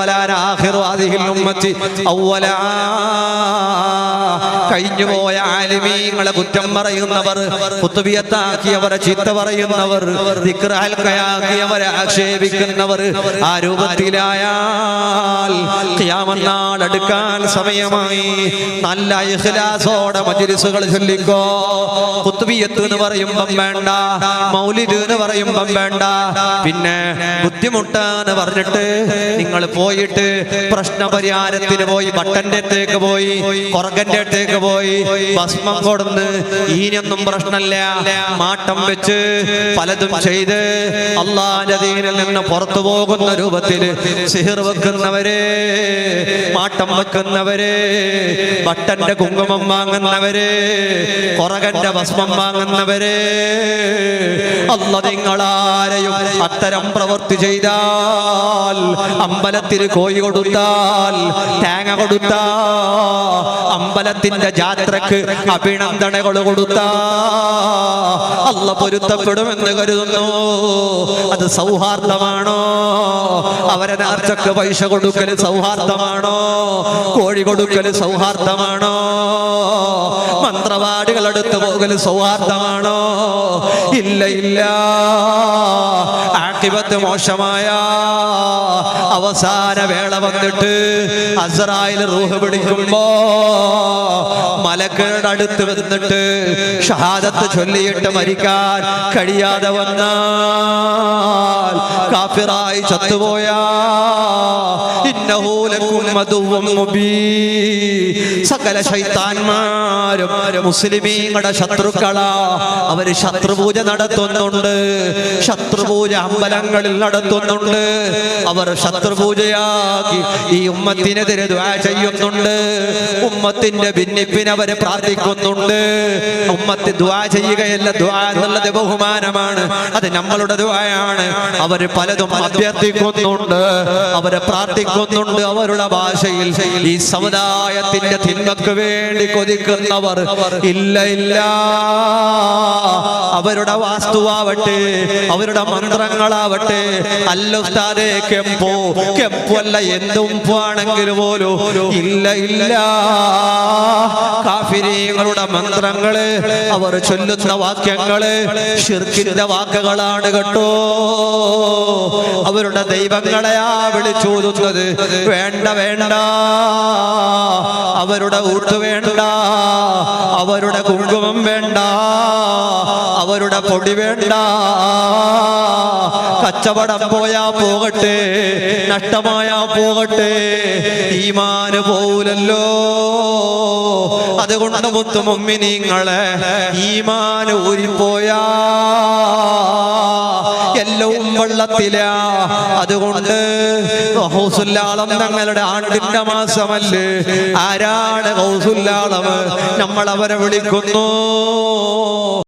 കഴിഞ്ഞുപോയ ആലിമീങ്ങളെ കുറ്റം പറയുന്നവർ, ഖുത്ബിയത്താക്കിയവരെ ചീത്ത പറയുന്നവർ, ദിക്റാൽക്കയാക്കിയവരെ ആക്ഷേപിക്കുന്നവർ ആ രൂപത്തിലായാൽ ഖിയാമത്ത് നാൾ അടുക്കാൻ സമയമായി. നല്ല ഇഖ്ലാസോടെ മജ്ലിസുകൾ ചൊല്ലിക്കോ. ഖുത്ബിയത്ത് എന്ന് പറയുമ്പം വേണ്ട, മൗലിദ് എന്ന് പറയുമ്പം വേണ്ട. പിന്നെ ബുദ്ധിമുട്ടാന്ന് പറഞ്ഞിട്ട് നിങ്ങൾ പോയിട്ട് പ്രശ്നപരിഹാരത്തിന് പോയി ബട്ടന്റെ അടുത്തേക്ക് പോയി, കൊറകന്റെ അടുത്തേക്ക് പോയി ഭസ്മം കൊടുന്ന് ഈനൊന്നും പ്രശ്നമില്ല മാട്ടം വെച്ച് പലതും ചെയ്ത് അള്ളാന്റെ ദീനിൽ നിന്ന് പുറത്തു പോകുന്ന രൂപത്തില് സിഹിർ വെക്കുന്നവരെ, മാട്ടം വെക്കുന്നവരെ, ബട്ടന്റെ കുങ്കുമം വാങ്ങുന്നവരെ, കൊറകന്റെ ഭസ്മം വാങ്ങുന്നവരെ, അല്ല നിങ്ങളാരെയും അത്തരം പ്രവൃത്തി ചെയ്താൽ, അമ്പലത്തിൽ കോഴി കൊടുത്താൽ, തേങ്ങ കൊടുത്താൽ, അമ്പലത്തിന്റെ ജാത്രക്ക് അഭിനന്ദനകൾ കൊടുത്താൽ അല്ല പൊരുത്തപ്പെടുമെന്ന് കരുതുന്നു. അത് സൗഹാർദ്ദമാണോ? അവരെ നേർച്ചക്ക് പൈസ കൊടുക്കൽ സൗഹാർദ്ദമാണോ? കോഴി കൊടുക്കൽ സൗഹാർദ്ദമാണോ? മന്ത്രവാദികൾ എടുത്തു പോകൽ സൗഹാർദ്ദമാണോ? ഇല്ല. ആഖിബത്ത് മോശമായ അവസാന വേള വന്നിട്ട് അസ്റായിൽ റൂഹ് പിടിക്കുമ്പോ മലക്കുകളുടെ അടുത്ത് വന്നിട്ട് ഷഹാദത്ത് ചൊല്ലിയിട്ട് മരിക്കാൻ കഴിയാതെ വന്നാൽ, കാഫിറായി ചത്തുപോയാ ഇന്നഹു ലക്കും അദുവ്വൻ മുബീൻ. സകല ശൈത്താന്മാരും മുസ്ലിമീങ്ങളുടെ ശത്രുക്കളാ. അവര് ശത്രുപൂജ നടത്തുന്നുണ്ട്, ശത്രുപൂജ അമ്പലങ്ങളിൽ നടത്തുന്നുണ്ട്. അവർ ശത്രുപൂജയാക്കി ഈ ഉമ്മത്തിനെതിരെ ദുആ ചെയ്യുന്നുണ്ട്. ഉമ്മത്തിന്റെ ഭിന്നിപ്പിന് അവര് പ്രാർത്ഥിക്കുന്നുണ്ട്. ഉമ്മത്ത് ദുആ ചെയ്യുകയല്ല, ദുആ എന്നുള്ളത് ബഹുമാനമാണ്, അത് നമ്മളുടെ ദുആയാണ്. അവര് പലതും അഭ്യർത്ഥിക്കുന്നുണ്ട്, അവര് പ്രാർത്ഥിക്കുന്നുണ്ട് അവരുടെ ഭാഷയിൽ. ഈ സമുദായത്തിന്റെ തിന്മക്ക് വേണ്ടി കൊതിക്കുന്നവർ ഇല്ല. അവരുടെ വാസ്തുവാവട്ടെ, അവരുടെ മന്ത്രങ്ങളാവട്ടെ, അല്ല ഉസ്താദേ കെമ്പോ അല്ല എന്തും ആണെങ്കിൽ പോലും ഇല്ല. കാഫിരീങ്ങളുടെ മന്ത്രങ്ങള്, അവർ ചൊല്ലുന്ന വാക്യങ്ങള് ശിർക്കിന്റെ വാക്കുകളാണ് കേട്ടോ. അവരുടെ ദൈവങ്ങളെയാ വിളിച്ചോതുന്നത്. വേണ്ട വേണ്ട, അവരുടെ ഊട്ട് വേണ്ട, അവരുടെ കുങ്കുമം വേണ്ട, അവരുടെ പൊടി വേണ്ട. കച്ചവടം പോയാ പോകട്ടെ, നഷ്ടമായാ പോകട്ടെ, ഈമാന് പോവില്ലല്ലോ. അതുകൊണ്ട് മുത്തു മുഅ്മിനീങ്ങളെ, ഈമാൻ ഊരിപ്പോയാ എല്ലവും വെള്ളത്തിലാ. അതുകൊണ്ട് ഗൗസുൽ-ആലം തങ്ങളുടെ ആണ്ടിന്റെ മാസമല്ലേ? ആരാണ് ഗൗസുൽ-ആലം? നമ്മൾ അവരെ വിളിക്കുന്നു.